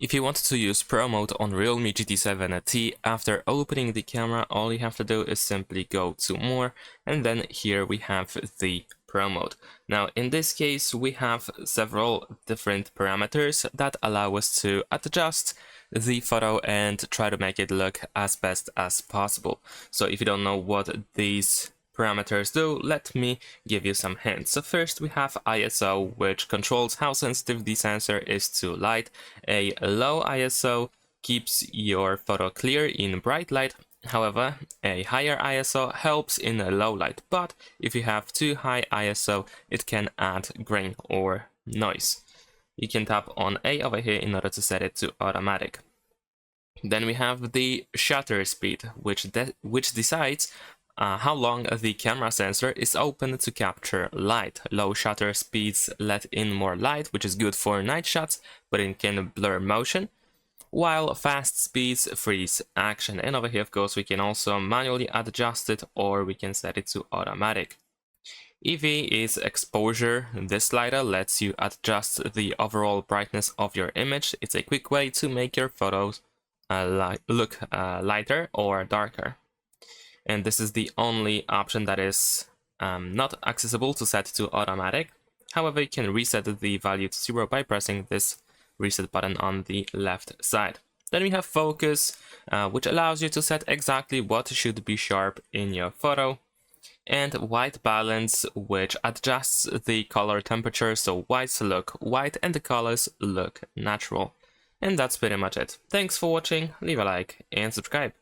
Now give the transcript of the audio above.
If you want to use Pro Mode on Realme GT 7T, after opening the camera, all you have to do is simply go to More, and then here we have the Pro Mode. Now, in this case, we have several different parameters that allow us to adjust the photo and try to make it look as best as possible. So if you don't know what these parameters do, let me give you some hints. So first we have ISO, which controls how sensitive the sensor is to light. A low ISO keeps your photo clear in bright light. However, a higher ISO helps in a low light, but if you have too high ISO, it can add grain or noise. You can tap on A over here in order to set it to automatic. Then we have the shutter speed, which decides how long the camera sensor is open to capture light. Low shutter speeds let in more light, which is good for night shots, but it can blur motion, while fast speeds freeze action. And over here, of course, we can also manually adjust it, or we can set it to automatic. EV is exposure. This slider lets you adjust the overall brightness of your image. It's a quick way to make your photos look lighter or darker. And this is the only option that is not accessible to set to automatic. However, you can reset the value to 0 by pressing this reset button on the left side. Then we have focus, which allows you to set exactly what should be sharp in your photo. And white balance, which adjusts the color temperature so whites look white and the colors look natural. And that's pretty much it. Thanks for watching, leave a like and subscribe.